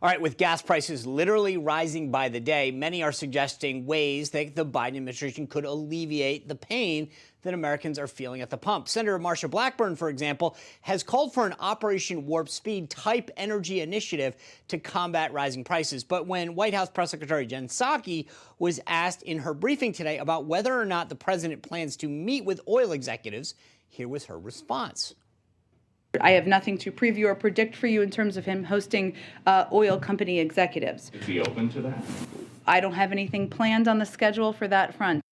All right, with gas prices literally rising by the day, many are suggesting ways that the Biden administration could alleviate the pain that Americans are feeling at the pump. Senator Marsha Blackburn, for example, has called for an Operation Warp Speed type energy initiative to combat rising prices. But when White House Press Secretary Jen Psaki was asked in her briefing today about whether or not the president plans to meet with oil executives, here was her response. I have nothing to preview or predict for you in terms of him hosting oil company executives. Is he open to that? I don't have anything planned on the schedule for that front.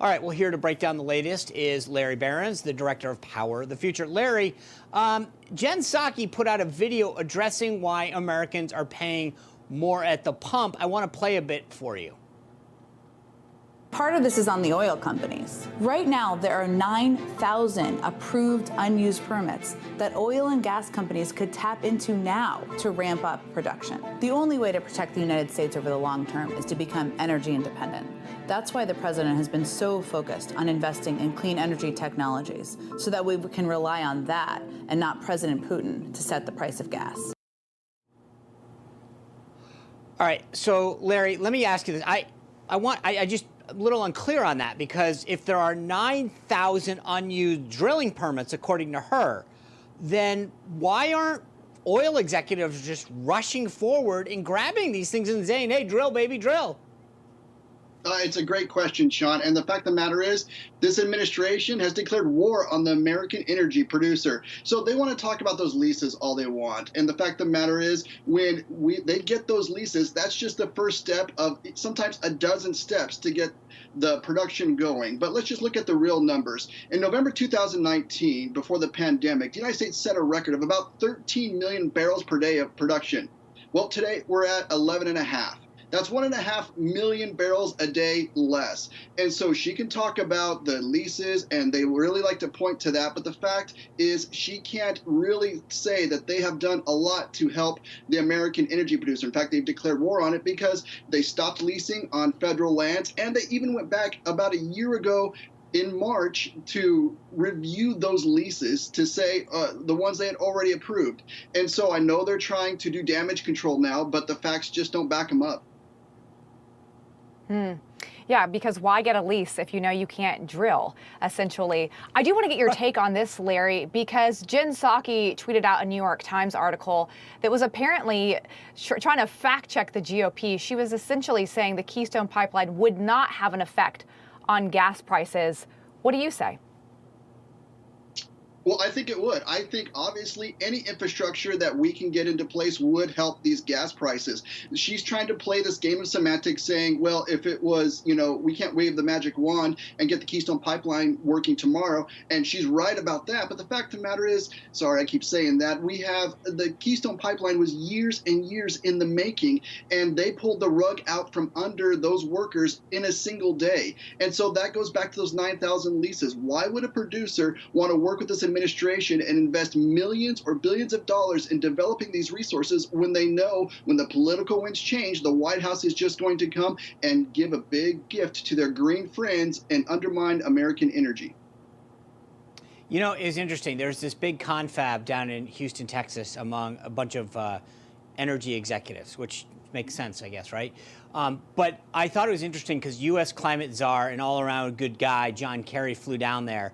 All right, well, here to break down the latest is Larry Behrens, the director of Power the Future. Larry, Jen Psaki put out a video addressing why Americans are paying more at the pump. I want to play a bit for you. Part of this is on the oil companies. Right now, there are 9,000 approved unused permits that oil and gas companies could tap into now to ramp up production. The only way to protect the United States over the long term is to become energy independent. That's why the president has been so focused on investing in clean energy technologies, so that we can rely on that and not President Putin to set the price of gas. All right, so Larry, let me ask you this. I just a little unclear on that, because if there are 9,000 unused drilling permits, according to her, then why aren't oil executives just rushing forward and grabbing these things and saying, hey, drill, baby, drill? It's a great question, Sean. And the fact of the matter is, this administration has declared war on the American energy producer. So they want to talk about those leases all they want. And the fact of the matter is, when they get those leases, that's just the first step of sometimes a dozen steps to get the production going. But let's just look at the real numbers. In November 2019, before the pandemic, the United States set a record of about 13 million barrels per day of production. Well, today we're at 11.5. That's 1.5 million barrels a day less. And so she can talk about the leases, and they really like to point to that. But the fact is, she can't really say that they have done a lot to help the American energy producer. In fact, they've declared war on it because they stopped leasing on federal lands, and they even went back about a year ago in March to review those leases to say the ones they had already approved. And so I know they're trying to do damage control now, but the facts just don't back them up. Yeah, because why get a lease if you know you can't drill, essentially? I do want to get your take on this, Larry, because Jen Psaki tweeted out a New York Times article that was apparently trying to fact check the GOP. She was essentially saying the Keystone Pipeline would not have an effect on gas prices. What do you say? Well, I think it would. I think obviously any infrastructure that we can get into place would help these gas prices. She's trying to play this game of semantics, saying, well, if it was, we can't wave the magic wand and get the Keystone Pipeline working tomorrow. And she's right about that. But the fact of the matter is, sorry, I keep saying that, we have the Keystone Pipeline was years and years in the making, and they pulled the rug out from under those workers in a single day. And so that goes back to those 9,000 leases. Why would a producer want to work with this administration and invest millions or billions of dollars in developing these resources when they know when the political winds change, the White House is just going to come and give a big gift to their green friends and undermine American energy? You know, it's interesting. There's this big confab down in Houston, Texas, among a bunch of energy executives, which makes sense, I guess, right? But I thought it was interesting because U.S. climate czar and all-around good guy John Kerry flew down there.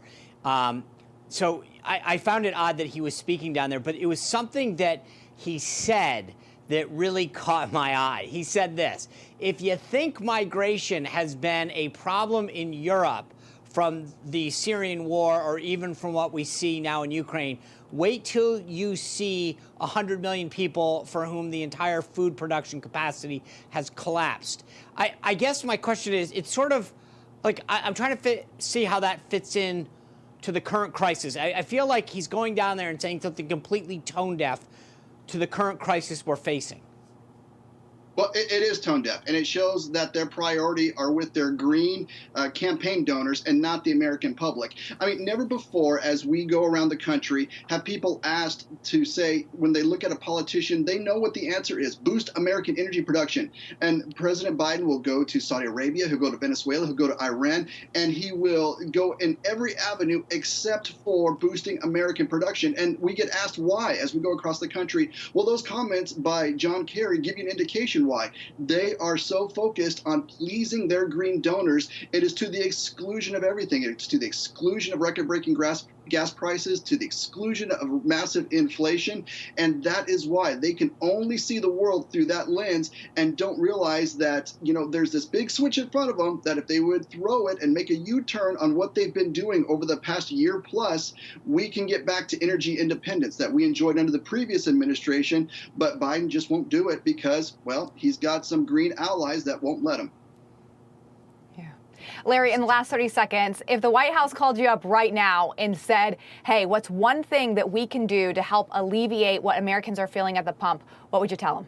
So I found it odd that he was speaking down there, but it was something that he said that really caught my eye. He said this: if you think migration has been a problem in Europe from the Syrian war or even from what we see now in Ukraine, wait till you see 100 million people for whom the entire food production capacity has collapsed. I guess my question is, it's sort of like I'm trying to see how that fits in to the current crisis. I feel like he's going down there and saying something completely tone deaf to the current crisis we're facing. Well, it is tone deaf, and it shows that their priority are with their green campaign donors and not the American public. I mean, never before, as we go around the country, have people asked to say, when they look at a politician, they know what the answer is: boost American energy production. And President Biden will go to Saudi Arabia, he'll go to Venezuela, he'll go to Iran, and he will go in every avenue except for boosting American production. And we get asked why as we go across the country. Well, those comments by John Kerry give you an indication why. They are so focused on pleasing their green donors. It is to the exclusion of everything. It's to the exclusion of record-breaking gas prices, to the exclusion of massive inflation. And that is why they can only see the world through that lens and don't realize that, there's this big switch in front of them that if they would throw it and make a U-turn on what they've been doing over the past year plus, we can get back to energy independence that we enjoyed under the previous administration. But Biden just won't do it because, well, he's got some green allies that won't let him. Larry, in the last 30 seconds, if the White House called you up right now and said, hey, what's one thing that we can do to help alleviate what Americans are feeling at the pump, what would you tell them?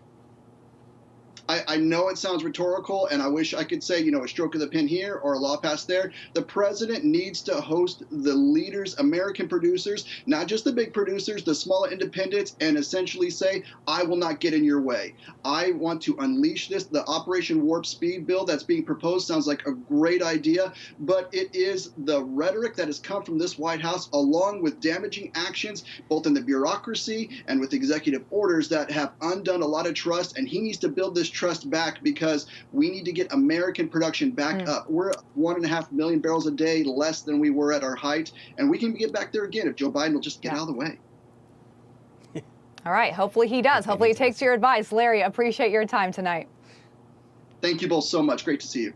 I know it sounds rhetorical, and I wish I could say, a stroke of the pen here or a law passed there. The president needs to host the leaders, American producers, not just the big producers, the smaller independents, and essentially say, I will not get in your way. I want to unleash this. The Operation Warp Speed bill that's being proposed sounds like a great idea, but it is the rhetoric that has come from this White House, along with damaging actions, both in the bureaucracy and with executive orders that have undone a lot of trust, and he needs to build this trust back because we need to get American production back up. We're 1.5 million barrels a day less than we were at our height, and we can get back there again if Joe Biden will just get out of the way. All right. Hopefully he does. Hopefully he takes your advice. Larry, appreciate your time tonight. Thank you both so much. Great to see you.